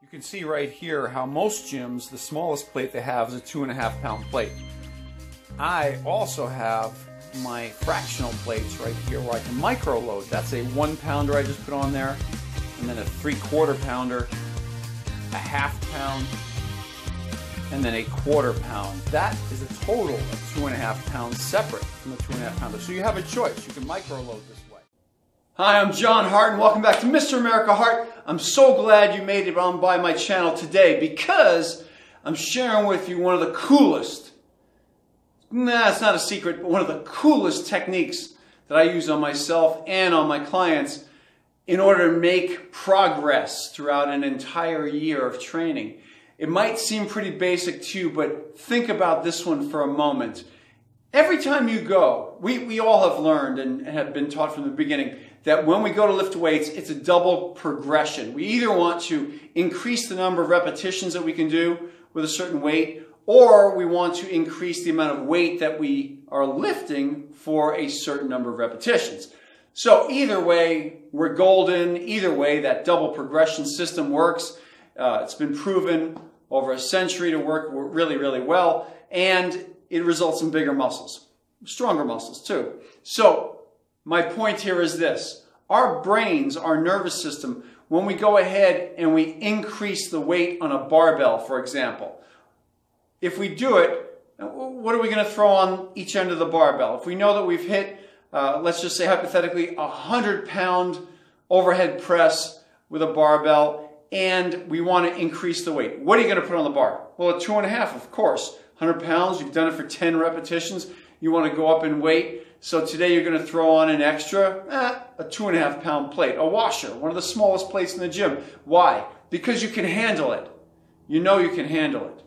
You can see right here how most gyms, the smallest plate they have is a 2.5 pound plate. I also have my fractional plates right here where I can micro load. That's a 1 pounder I just put on there, and then a 3/4 pounder, a 1/2 pound, and then a 1/4 pound. That is a total of 2.5 pounds separate from the 2.5 pounder. So you have a choice. You can micro load this way. Hi, I'm John Hart and welcome back to Mr. America Hart. I'm so glad you made it on by my channel today because I'm sharing with you one of the coolest, it's not a secret, but one of the coolest techniques that I use on myself and on my clients in order to make progress throughout an entire year of training. It might seem pretty basic to you, but think about this one for a moment. Every time you go, we all have learned and have been taught from the beginning that when we go to lift weights, it's a double progression. We either want to increase the number of repetitions that we can do with a certain weight, or we want to increase the amount of weight that we are lifting for a certain number of repetitions. So either way, we're golden. Either way, that double progression system works. It's been proven over a century to work really, really well, and it results in bigger muscles, stronger muscles too. So my point here is this. Our brains, our nervous system, when we go ahead and we increase the weight on a barbell, for example, if we do it, what are we going to throw on each end of the barbell? If we know that we've hit, let's just say hypothetically, a 100-pound overhead press with a barbell, and we want to increase the weight, what are you going to put on the bar? Well, a 2.5, of course. 100 pounds, you've done it for 10 repetitions, you want to go up in weight. So today you're going to throw on an extra, a 2.5 pound plate, a washer, one of the smallest plates in the gym. Why? Because you can handle it. You know you can handle it.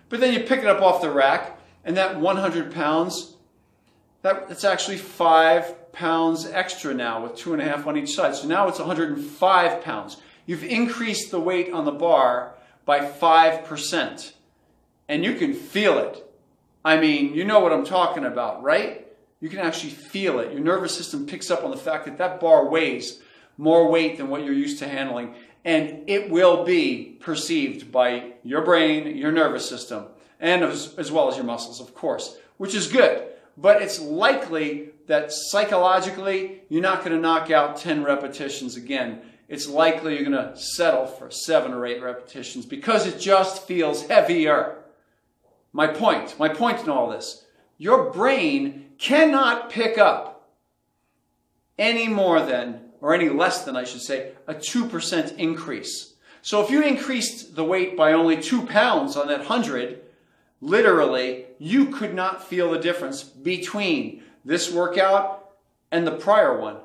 But then you pick it up off the rack, and that 100 pounds, that's actually 5 pounds extra now with 2.5 on each side. So now it's 105 pounds. You've increased the weight on the bar by 5%. And you can feel it. I mean, you know what I'm talking about, right? You can actually feel it. Your nervous system picks up on the fact that that bar weighs more weight than what you're used to handling. And it will be perceived by your brain, your nervous system, and as well as your muscles, of course, which is good. But it's likely that psychologically, you're not going to knock out 10 repetitions again. It's likely you're going to settle for 7 or 8 repetitions because it just feels heavier. My point in all this, your brain cannot pick up any more than, or any less than I should say, a 2% increase. So if you increased the weight by only 2 pounds on that 100, literally, you could not feel the difference between this workout and the prior one.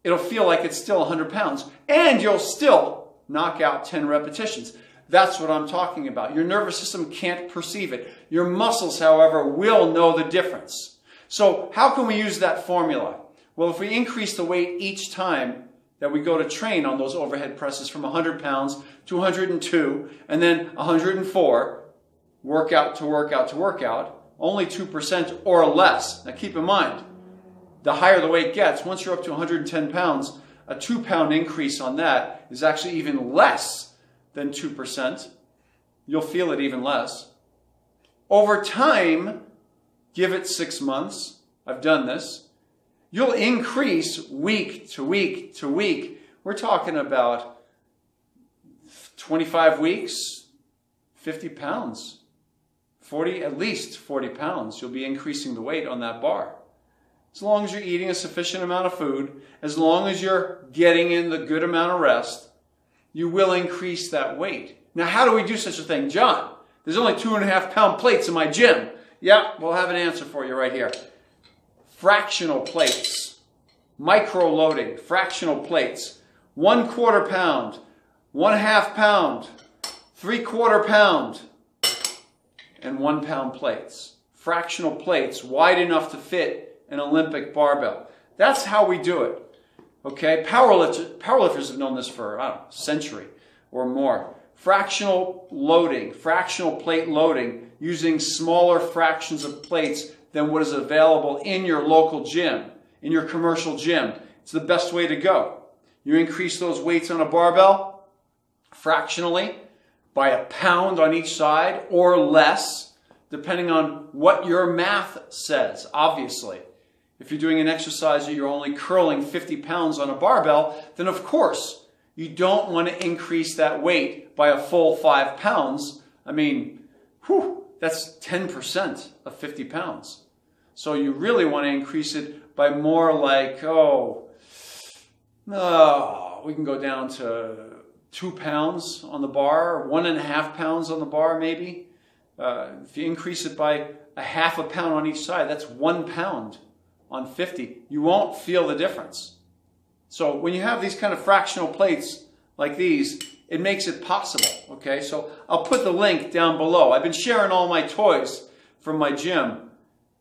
It'll feel like it's still 100 pounds, and you'll still knock out 10 repetitions. That's what I'm talking about. Your nervous system can't perceive it. Your muscles, however, will know the difference. So how can we use that formula? Well, if we increase the weight each time that we go to train on those overhead presses from 100 pounds to 102 and then 104, workout to workout to workout, only 2% or less. Now keep in mind, the higher the weight gets, once you're up to 110 pounds, a 2-pound increase on that is actually even less than 2%. You'll feel it even less. Over time, give it 6 months. I've done this. You'll increase week to week to week. We're talking about 25 weeks, 50 pounds, 40, at least 40 pounds. You'll be increasing the weight on that bar. As long as you're eating a sufficient amount of food, as long as you're getting in the good amount of rest, you will increase that weight. Now, how do we do such a thing? John, there's only 2.5 pound plates in my gym. Yeah, we'll have an answer for you right here. Fractional plates, micro loading, fractional plates, 1/4 pound, 1/2 pound, 3/4 pound, and 1 pound plates. Fractional plates wide enough to fit an Olympic barbell. That's how we do it. Okay, powerlifters have known this for, I don't know, a century or more. Fractional loading, fractional plate loading, using smaller fractions of plates than what is available in your local gym, in your commercial gym. It's the best way to go. You increase those weights on a barbell fractionally, by a pound on each side or less, depending on what your math says, obviously. If you're doing an exercise that you're only curling 50 pounds on a barbell, then of course you don't want to increase that weight by a full 5 pounds. I mean, whew, that's 10% of 50 pounds. So you really want to increase it by more like, we can go down to 2 pounds on the bar, 1.5 pounds on the bar maybe. If you increase it by a half a pound on each side, that's 1 pound on 50. You won't feel the difference. So when you have these kind of fractional plates like these, it makes it possible, okay? So I'll put the link down below. I've been sharing all my toys from my gym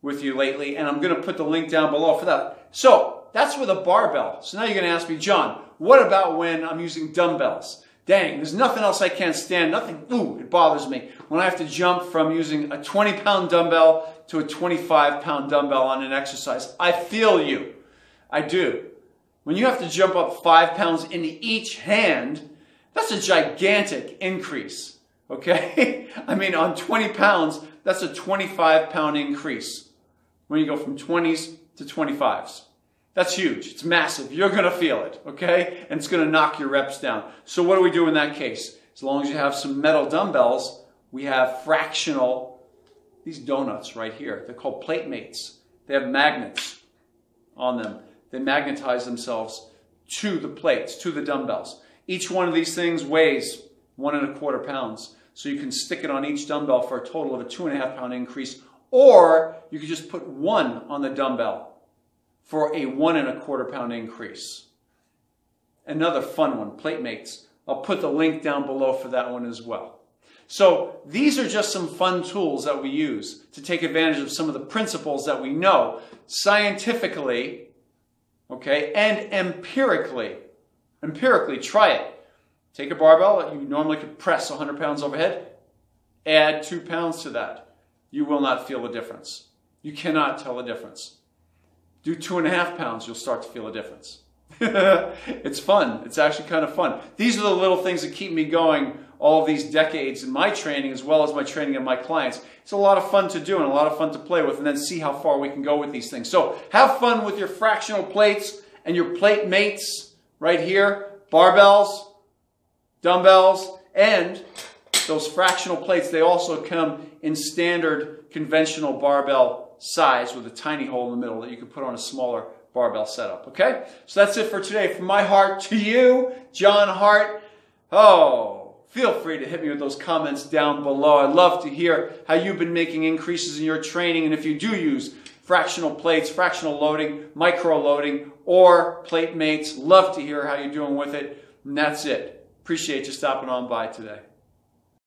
with you lately, and I'm going to put the link down below for that. So that's with a barbell. So now you're going to ask me, John, what about when I'm using dumbbells? Dang, there's nothing else I can't stand. Nothing, it bothers me. When I have to jump from using a 20-pound dumbbell to a 25-pound dumbbell on an exercise. I feel you. I do. When you have to jump up 5 pounds into each hand, that's a gigantic increase, okay? I mean, on 20 pounds, that's a 25-pound increase when you go from 20s to 25s. That's huge. It's massive. You're going to feel it, okay? And it's going to knock your reps down. So what do we do in that case? As long as you have some metal dumbbells, we have fractional, these donuts right here. They're called Platemates. They have magnets on them. They magnetize themselves to the plates, to the dumbbells. Each one of these things weighs 1.25 pounds. So you can stick it on each dumbbell for a total of a 2.5 pound increase. Or you could just put one on the dumbbell for a 1.25 pound increase. Another fun one, Platemates. I'll put the link down below for that one as well. So these are just some fun tools that we use to take advantage of some of the principles that we know scientifically, okay, and empirically. Empirically, try it. Take a barbell that you normally could press 100 pounds overhead, add 2 pounds to that. You will not feel the difference. You cannot tell the difference. Do 2.5 pounds, you'll start to feel a difference. It's fun. It's actually kind of fun. These are the little things that keep me going all of these decades in my training as well as my training of my clients. It's a lot of fun to do and a lot of fun to play with and then see how far we can go with these things. So have fun with your fractional plates and your Platemates right here. Barbells, dumbbells, and those fractional plates, they also come in standard conventional barbell size with a tiny hole in the middle that you can put on a smaller barbell setup, okay? So that's it for today. From my heart to you, John Hart. Feel free to hit me with those comments down below. I'd love to hear how you've been making increases in your training, and if you do use fractional plates, fractional loading, micro loading, or Platemates, love to hear how you're doing with it. And that's it. Appreciate you stopping on by today.